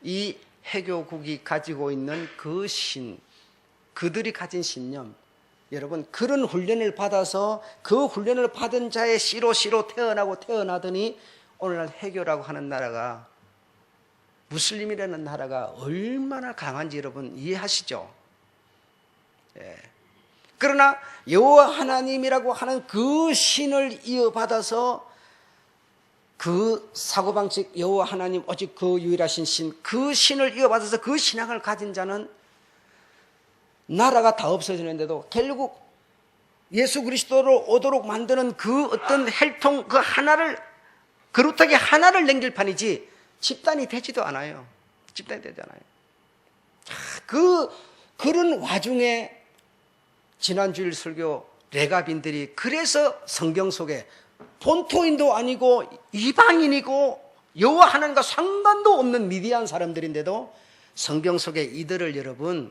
이 해교국이 가지고 있는 그 신, 그들이 가진 신념, 여러분 그런 훈련을 받아서 그 훈련을 받은 자의 씨로 태어나고 태어나더니 오늘날 해교라고 하는 나라가, 무슬림이라는 나라가 얼마나 강한지 여러분 이해하시죠? 예. 그러나 여호와 하나님이라고 하는 그 신을 이어받아서 그 사고방식, 여호와 하나님 오직 그 유일하신 신, 그 신을 이어받아서 그 신앙을 가진 자는 나라가 다 없어지는데도 결국 예수 그리스도로 오도록 만드는 그 어떤 헬통 그 하나를, 그루터기 하나를 남길 판이지 집단이 되지도 않아요. 집단이 되지 않아요. 그런 와중에 지난주일 설교 레갑인들이 그래서 성경 속에 본토인도 아니고 이방인이고 여호와 하나님과 상관도 없는 미디안 사람들인데도 성경 속에 이들을 여러분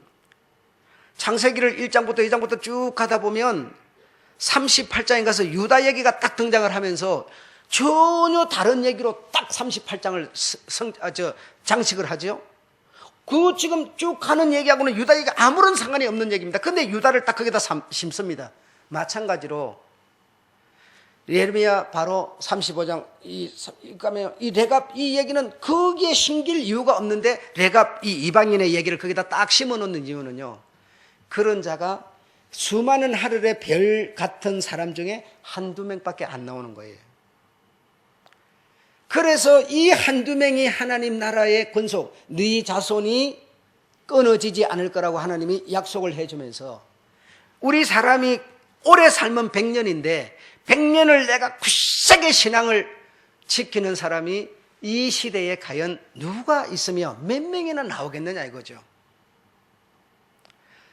창세기를 1장부터 2장부터 쭉 가다 보면 38장에 가서 유다 얘기가 딱 등장을 하면서 전혀 다른 얘기로 딱 38장을 장식을 하죠. 그 지금 쭉 가는 얘기하고는 유다 얘기가 아무런 상관이 없는 얘기입니다. 근데 유다를 딱 거기다 심습니다. 마찬가지로 예레미야 바로 35장 이 레갑 이 얘기는 거기에 심길 이유가 없는데 레갑 이 이방인의 얘기를 거기다 딱 심어 놓는 이유는요, 그런 자가 수많은 하늘의 별 같은 사람 중에 한두 명밖에 안 나오는 거예요. 그래서 이 한두 명이 하나님 나라의 권속, 네 자손이 끊어지지 않을 거라고 하나님이 약속을 해주면서 우리 사람이 오래 살면 100년인데 100년을 내가 굳세게 신앙을 지키는 사람이 이 시대에 과연 누가 있으며 몇 명이나 나오겠느냐 이거죠.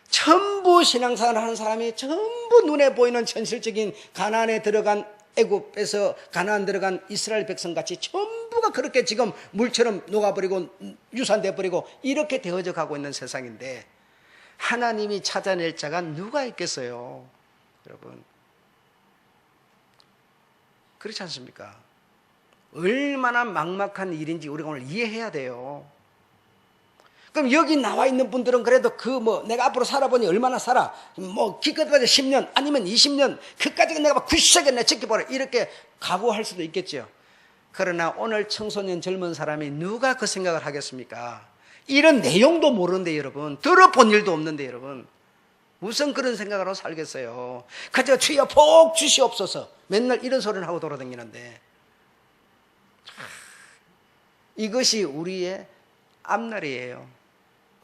전부 신앙생활을 하는 사람이 전부 눈에 보이는 현실적인 가나안에 들어간 애굽에서 가나안 들어간 이스라엘 백성같이 전부가 그렇게 지금 물처럼 녹아버리고 유산돼버리고 이렇게 되어져 가고 있는 세상인데 하나님이 찾아낼 자가 누가 있겠어요? 여러분 그렇지 않습니까? 얼마나 막막한 일인지 우리가 오늘 이해해야 돼요. 그럼 여기 나와 있는 분들은 그래도 내가 앞으로 살아보니 얼마나 살아? 기껏해야 10년 아니면 20년 그까지는 내가 굳세게 내 지켜보라 이렇게 각오할 수도 있겠죠. 그러나 오늘 청소년 젊은 사람이 누가 그 생각을 하겠습니까? 이런 내용도 모르는데 여러분, 들어본 일도 없는데 여러분, 무슨 그런 생각을 하고 살겠어요? 그저 주여 복 주시옵소서 맨날 이런 소리를 하고 돌아다니는데 이것이 우리의 앞날이에요.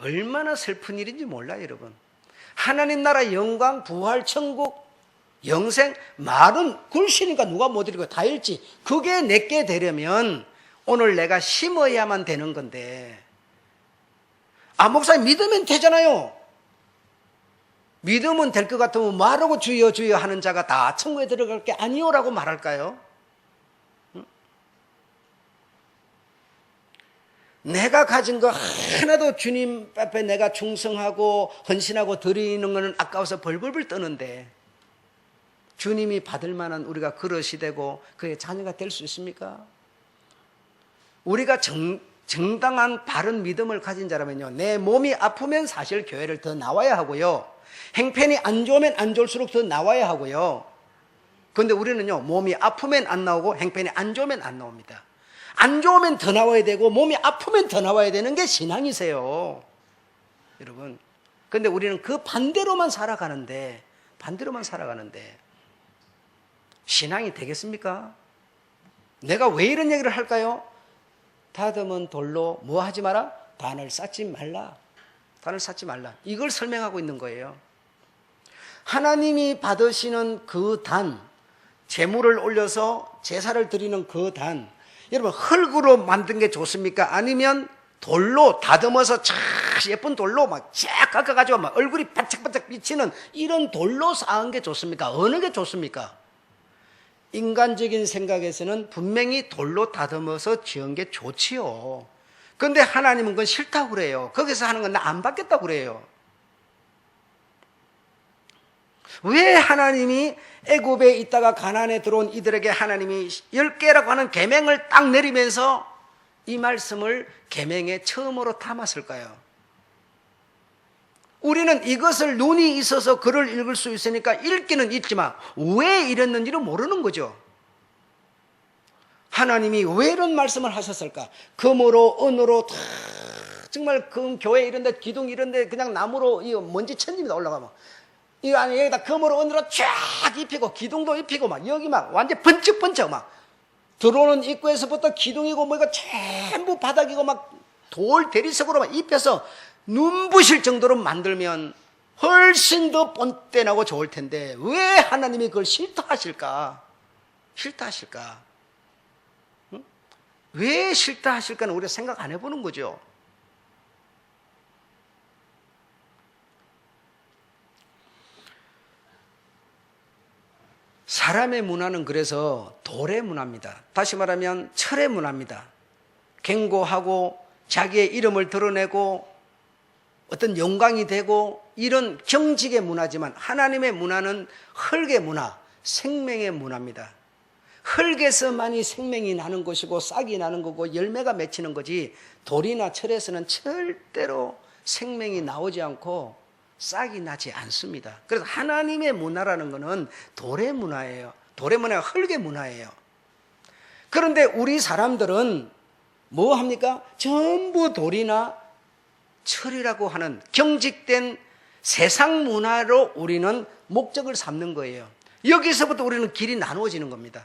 얼마나 슬픈 일인지 몰라요 여러분. 하나님 나라 영광 부활 천국 영생 말은 글씨니까 누가 못 읽고 다 읽지. 그게 내게 되려면 오늘 내가 심어야만 되는 건데 목사님 믿으면 되잖아요. 믿으면 될 것 같으면 말하고 주여 주여 하는 자가 다 천국에 들어갈 게 아니오라고 말할까요? 내가 가진 거 하나도 주님 앞에 내가 충성하고 헌신하고 드리는 것은 아까워서 벌벌벌 떠는데 주님이 받을 만한 우리가 그릇이 되고 그의 자녀가 될 수 있습니까? 우리가 정당한 바른 믿음을 가진 자라면요, 내 몸이 아프면 사실 교회를 더 나와야 하고요, 행편이 안 좋으면 안 좋을수록 더 나와야 하고요. 그런데 우리는요, 몸이 아프면 안 나오고 행편이 안 좋으면 안 나옵니다. 안 좋으면 더 나와야 되고 몸이 아프면 더 나와야 되는 게 신앙이세요 여러분. 그런데 우리는 그 반대로만 살아가는데 신앙이 되겠습니까? 내가 왜 이런 얘기를 할까요? 다듬은 돌로 뭐 하지 마라? 단을 쌓지 말라. 단을 쌓지 말라. 이걸 설명하고 있는 거예요. 하나님이 받으시는 그 단, 제물을 올려서 제사를 드리는 그 단, 여러분 흙으로 만든 게 좋습니까? 아니면 돌로 다듬어서 쫙 예쁜 돌로 막 쫙 깎아가지고 막 얼굴이 반짝반짝 비치는 이런 돌로 쌓은 게 좋습니까? 어느 게 좋습니까? 인간적인 생각에서는 분명히 돌로 다듬어서 지은 게 좋지요. 그런데 하나님은 그건 싫다고 그래요. 거기서 하는 건 나 안 받겠다고 그래요. 왜 하나님이 애굽에 있다가 가나안에 들어온 이들에게 하나님이 10개라고 하는 계명을 딱 내리면서 이 말씀을 계명에 처음으로 담았을까요? 우리는 이것을 눈이 있어서 글을 읽을 수 있으니까 읽기는 있지만 왜 이랬는지를 모르는 거죠. 하나님이 왜 이런 말씀을 하셨을까? 금으로 은으로 다 정말 금 교회 이런 데 기둥 이런 데 그냥 나무로 이 먼지 천지입니다. 올라가면 이 안에 여기다 금으로 은으로 쫙 입히고 기둥도 입히고 막 여기 막 완전 번쩍번쩍 막 들어오는 입구에서부터 기둥이고 뭐 이거 전부 바닥이고 막 돌 대리석으로 막 입혀서 눈부실 정도로 만들면 훨씬 더 본때나고 좋을 텐데 왜 하나님이 그걸 싫다하실까? 싫다하실까? 응? 왜 싫다하실까는 우리가 생각 안 해보는 거죠. 사람의 문화는 그래서 돌의 문화입니다. 다시 말하면 철의 문화입니다. 경고하고 자기의 이름을 드러내고 어떤 영광이 되고 이런 경직의 문화지만 하나님의 문화는 흙의 문화, 생명의 문화입니다. 흙에서만이 생명이 나는 것이고 싹이 나는 거고 열매가 맺히는 거지 돌이나 철에서는 절대로 생명이 나오지 않고 싹이 나지 않습니다. 그래서 하나님의 문화라는 것은 돌의 문화예요. 돌의 문화가 흙의 문화예요. 그런데 우리 사람들은 뭐 합니까? 전부 돌이나 철이라고 하는 경직된 세상 문화로 우리는 목적을 삼는 거예요. 여기서부터 우리는 길이 나누어지는 겁니다.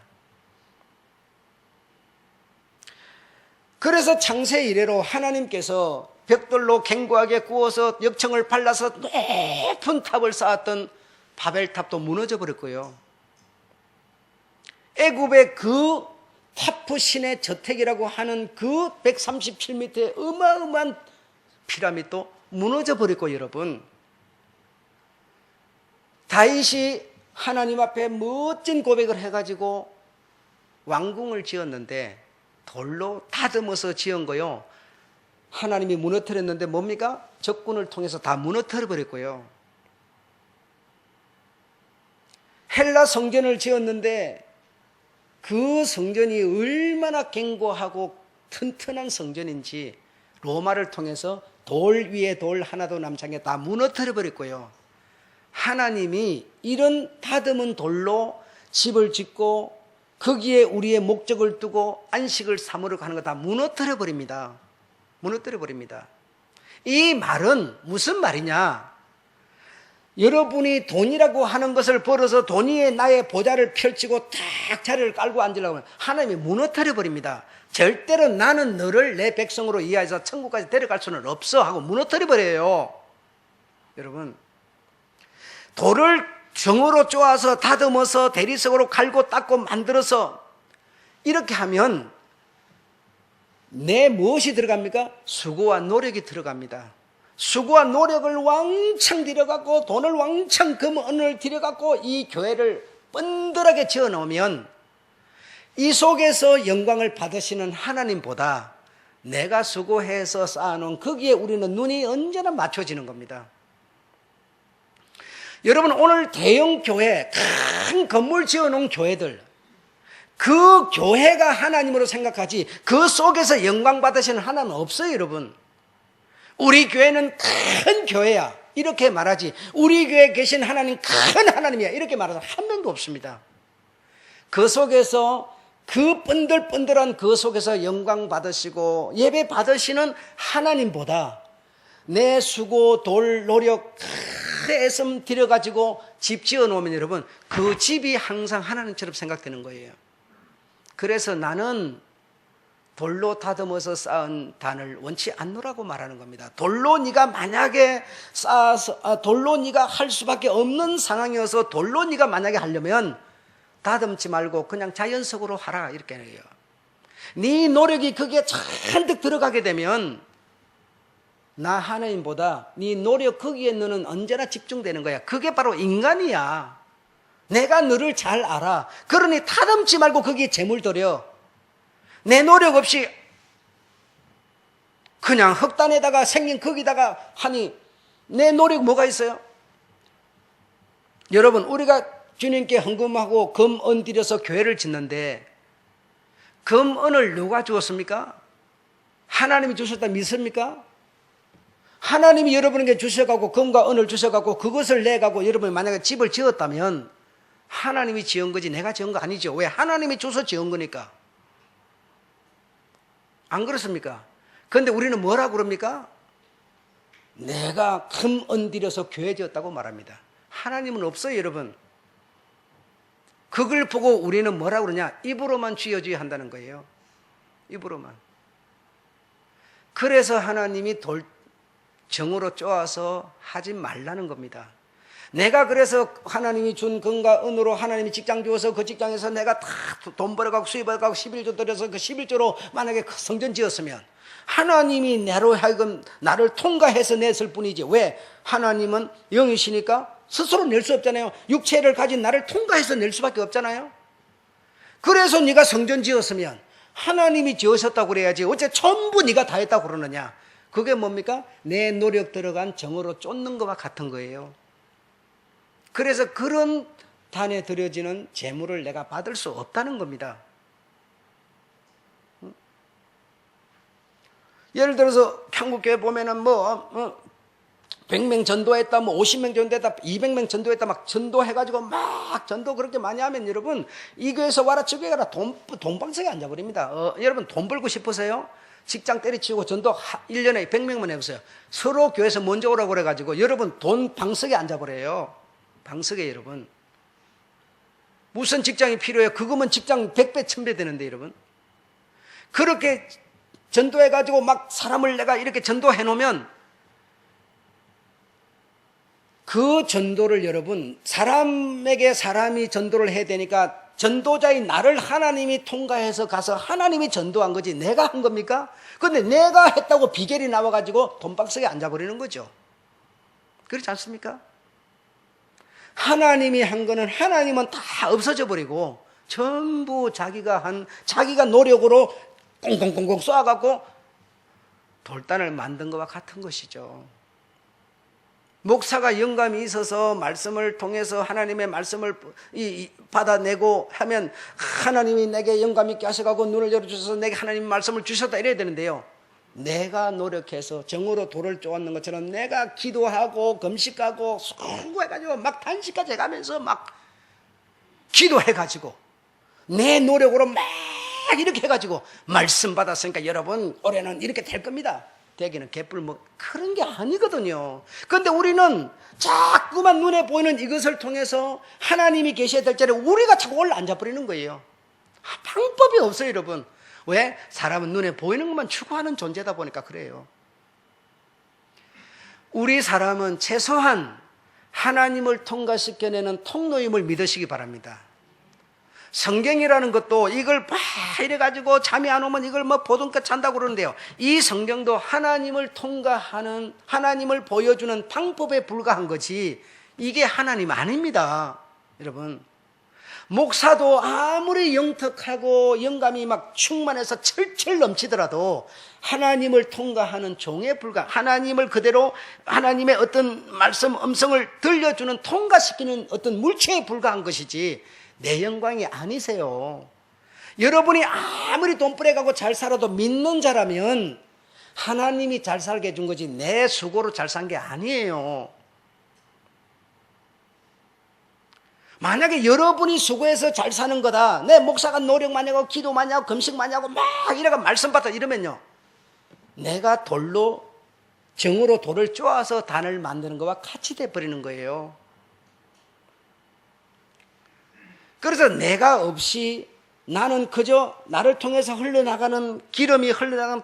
그래서 창세 이래로 하나님께서 벽돌로 견고하게 구워서 역청을 발라서 높은 탑을 쌓았던 바벨탑도 무너져 버렸고요. 애굽의 그 타프 신의 저택이라고 하는 그 137m의 어마어마한 피라미드도 무너져 버렸고 여러분 다윗이 하나님 앞에 멋진 고백을 해가지고 왕궁을 지었는데 돌로 다듬어서 지은 거요. 하나님이 무너뜨렸는데 뭡니까? 적군을 통해서 다 무너뜨려 버렸고요. 헬라 성전을 지었는데 그 성전이 얼마나 견고하고 튼튼한 성전인지 로마를 통해서 돌 위에 돌 하나도 남지 않게 다 무너뜨려 버렸고요. 하나님이 이런 다듬은 돌로 집을 짓고 거기에 우리의 목적을 두고 안식을 삼으러 가는 거 다 무너뜨려 버립니다. 무너뜨려 버립니다. 이 말은 무슨 말이냐? 여러분이 돈이라고 하는 것을 벌어서 돈 위에 나의 보좌를 펼치고 탁 자리를 깔고 앉으려고 하면 하나님이 무너뜨려 버립니다. 절대로 나는 너를 내 백성으로 이해해서 천국까지 데려갈 수는 없어 하고 무너뜨려 버려요. 여러분 돌을 정으로 쪼아서 다듬어서 대리석으로 갈고 닦고 만들어서 이렇게 하면 내 무엇이 들어갑니까? 수고와 노력이 들어갑니다. 수고와 노력을 왕창 들여갖고 돈을 왕창 금은을 들여갖고 이 교회를 뻔들하게 지어놓으면 이 속에서 영광을 받으시는 하나님보다 내가 수고해서 쌓아놓은 거기에 우리는 눈이 언제나 맞춰지는 겁니다. 여러분 오늘 대형 교회 큰 건물 지어놓은 교회들 그 교회가 하나님으로 생각하지 그 속에서 영광 받으시는 하나는 없어요. 여러분 우리 교회는 큰 교회야 이렇게 말하지 우리 교회에 계신 하나님 큰 하나님이야 이렇게 말하는 한 명도 없습니다. 그 속에서 그 뻔들뻔들한 그 속에서 영광 받으시고 예배 받으시는 하나님보다 내 수고 돌 노력 큰 애씀 들여가지고 집 지어놓으면 여러분 그 집이 항상 하나님처럼 생각되는 거예요. 그래서 나는 돌로 다듬어서 쌓은 단을 원치 않노라고 말하는 겁니다. 돌로 네가 만약에 쌓아서 돌로 네가 할 수밖에 없는 상황이어서 돌로 네가 만약에 하려면 다듬지 말고 그냥 자연석으로 하라 이렇게 해요. 네 노력이 거기에 잔뜩 들어가게 되면 나 하나님보다 네 노력 거기에 너는 언제나 집중되는 거야. 그게 바로 인간이야. 내가 너를 잘 알아. 그러니 다듬지 말고 거기에 재물 들여. 내 노력 없이 그냥 흙단에다가 생긴 거기다가 하니 내 노력 뭐가 있어요? 여러분 우리가 주님께 헌금하고 금은 들여서 교회를 짓는데 금은을 누가 주었습니까? 하나님이 주셨다 믿습니까? 하나님이 여러분에게 주셔가고 금과 은을 주셔가고 그것을 내가고 여러분이 만약에 집을 지었다면 하나님이 지은 거지 내가 지은 거 아니죠. 왜? 하나님이 줘서 지은 거니까. 안 그렇습니까? 그런데 우리는 뭐라고 그럽니까? 내가 금 은 들여서 교회 지었다고 말합니다. 하나님은 없어요, 여러분. 그걸 보고 우리는 뭐라고 그러냐? 입으로만 쥐어줘야 한다는 거예요. 입으로만. 그래서 하나님이 정으로 쪼아서 하지 말라는 겁니다. 내가 그래서 하나님이 준 금과 은으로 하나님이 직장 주어서 그 직장에서 내가 다 돈 벌어가고 수입해가고 11조 들여서 그 11조로 만약에 그 성전 지었으면 하나님이 나로 하여금 나를 통과해서 냈을 뿐이지. 왜? 하나님은 영이시니까 스스로 낼 수 없잖아요. 육체를 가진 나를 통과해서 낼 수밖에 없잖아요. 그래서 네가 성전 지었으면 하나님이 지으셨다고 그래야지. 어째 전부 네가 다 했다고 그러느냐. 그게 뭡니까? 내 노력 들어간 정으로 쫓는 것과 같은 거예요. 그래서 그런 단에 드려지는 재물을 내가 받을 수 없다는 겁니다. 예를 들어서 한국교회 보면은 100명 전도했다, 50명 전도했다, 200명 전도했다, 막 전도해가지고 막 전도 그렇게 많이 하면 여러분, 이 교회에서 와라, 저 교회 가라, 돈방석에 앉아버립니다. 여러분 돈 벌고 싶으세요? 직장 때려치우고 전도 1년에 100명만 해보세요. 서로 교회에서 먼저 오라고 그래가지고 여러분 돈 방석에 앉아버려요. 방석에 여러분. 무슨 직장이 필요해요? 그거면 직장 100배, 1000배 되는데 여러분. 그렇게 전도해가지고 막 사람을 내가 이렇게 전도해 놓으면 그 전도를 여러분, 사람에게 사람이 전도를 해야 되니까 전도자인 나를 하나님이 통과해서 가서 하나님이 전도한 거지 내가 한 겁니까? 그런데 내가 했다고 비결이 나와가지고 돈박스에 앉아버리는 거죠. 그렇지 않습니까? 하나님이 한 거는 하나님은 다 없어져 버리고 전부 자기가 노력으로 꽁꽁꽁꽁 쏘아갖고 돌단을 만든 것과 같은 것이죠. 목사가 영감이 있어서 말씀을 통해서 하나님의 말씀을 받아내고 하면 하나님이 내게 영감 있게 하셔가고 눈을 열어주셔서 내게 하나님의 말씀을 주셨다 이래야 되는데요. 내가 노력해서 정으로 돌을 쪼았는 것처럼 내가 기도하고 금식하고 수고해가지고 막 단식까지 해가면서 막 기도해가지고 내 노력으로 막 이렇게 해가지고 말씀 받았으니까 여러분 올해는 이렇게 될 겁니다. 대기는 개뿔 그런 게 아니거든요. 그런데 우리는 자꾸만 눈에 보이는 이것을 통해서 하나님이 계셔야 될 자리에 우리가 자꾸 올라앉아버리는 거예요. 방법이 없어요, 여러분. 왜? 사람은 눈에 보이는 것만 추구하는 존재다 보니까 그래요. 우리 사람은 최소한 하나님을 통과시켜내는 통로임을 믿으시기 바랍니다. 성경이라는 것도 이걸 이래가지고 잠이 안 오면 이걸 보름껏 잔다고 그러는데요. 이 성경도 하나님을 통과하는, 하나님을 보여주는 방법에 불과한 거지 이게 하나님 아닙니다. 여러분. 목사도 아무리 영특하고 영감이 막 충만해서 철철 넘치더라도 하나님을 통과하는 종에 불과, 하나님을 그대로 하나님의 어떤 말씀 음성을 들려주는 통과시키는 어떤 물체에 불과한 것이지 내 영광이 아니세요. 여러분이 아무리 돈벌어가고 잘 살아도 믿는 자라면 하나님이 잘 살게 해준 거지 내 수고로 잘 산 게 아니에요. 만약에 여러분이 수고해서 잘 사는 거다, 내 목사가 노력 많이 하고 기도 많이 하고 금식 많이 하고 막 이래가 말씀 받아 이러면요, 내가 돌로 정으로 돌을 쪼아서 단을 만드는 것과 같이 돼버리는 거예요. 그래서 내가 없이 나는 그저 나를 통해서 흘러나가는 기름이 흘러나가는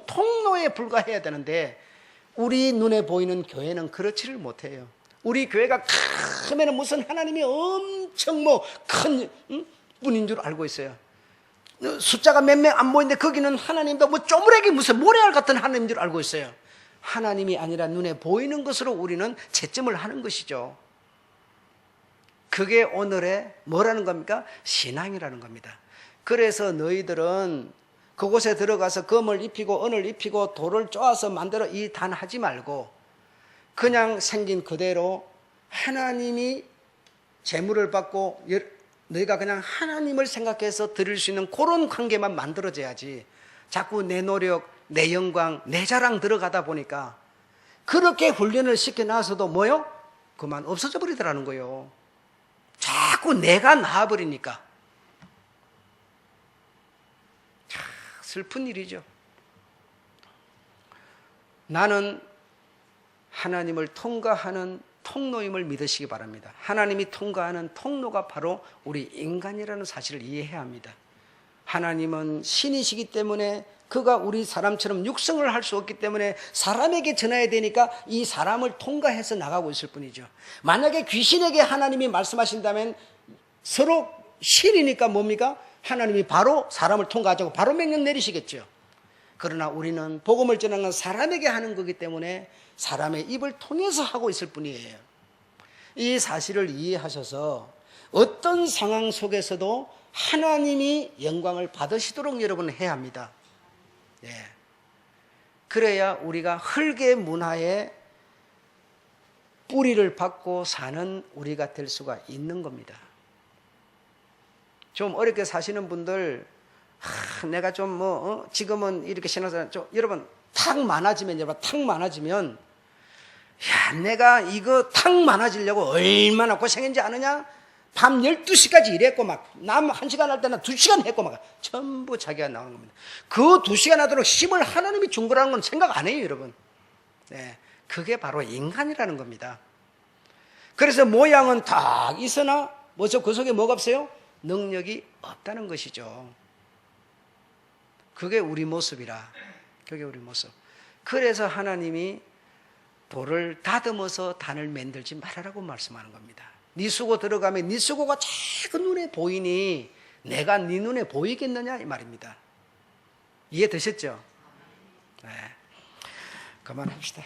통로에 불과해야 되는데 우리 눈에 보이는 교회는 그렇지를 못해요. 우리 교회가 크면 무슨 하나님이 엄청 큰 분인 줄 알고 있어요. 숫자가 몇 명 안 보이는데 거기는 하나님도 쪼무레기 무슨 모래알 같은 하나님인 줄 알고 있어요. 하나님이 아니라 눈에 보이는 것으로 우리는 채점을 하는 것이죠. 그게 오늘의 뭐라는 겁니까? 신앙이라는 겁니다. 그래서 너희들은 그곳에 들어가서 금을 입히고 은을 입히고 돌을 쪼아서 만들어 이 단 하지 말고 그냥 생긴 그대로 하나님이 재물을 받고 너희가 그냥 하나님을 생각해서 드릴 수 있는 그런 관계만 만들어져야지 자꾸 내 노력, 내 영광, 내 자랑 들어가다 보니까 그렇게 훈련을 시켜놔서도 뭐요? 그만 없어져 버리더라는 거예요. 자꾸 내가 나아버리니까. 슬픈 일이죠. 나는 하나님을 통과하는 통로임을 믿으시기 바랍니다. 하나님이 통과하는 통로가 바로 우리 인간이라는 사실을 이해해야 합니다. 하나님은 신이시기 때문에 그가 우리 사람처럼 육성을 할 수 없기 때문에 사람에게 전해야 되니까 이 사람을 통과해서 나가고 있을 뿐이죠. 만약에 귀신에게 하나님이 말씀하신다면 서로 신이니까 뭡니까? 하나님이 바로 사람을 통과하자고 바로 명령 내리시겠죠. 그러나 우리는 복음을 전하는 사람에게 하는 거기 때문에 사람의 입을 통해서 하고 있을 뿐이에요. 이 사실을 이해하셔서 어떤 상황 속에서도 하나님이 영광을 받으시도록 여러분은 해야 합니다. 예. 그래야 우리가 흙의 문화에 뿌리를 받고 사는 우리가 될 수가 있는 겁니다. 좀 어렵게 사시는 분들, 내가 좀 지금은 이렇게 신앙생활 여러분 탁 많아지면 야, 내가 이거 탁 많아지려고 얼마나 고생했는지 아느냐? 밤 12시까지 일했고 남 1시간 할 때는 2시간 했고 전부 자기가 나오는 겁니다. 그 2시간 하도록 힘을 하나님이 준 거라는 건 생각 안 해요, 여러분. 네, 그게 바로 인간이라는 겁니다. 그래서 모양은 딱 있으나 그 속에 뭐가 없어요? 능력이 없다는 것이죠. 그게 우리 모습이라. 그게 우리 모습. 그래서 하나님이 돌을 다듬어서 단을 만들지 말아라고 말씀하는 겁니다. 네 수고 들어가면 네 수고가 자꾸 눈에 보이니 내가 네 눈에 보이겠느냐 이 말입니다. 이해되셨죠? 네. 그만합시다.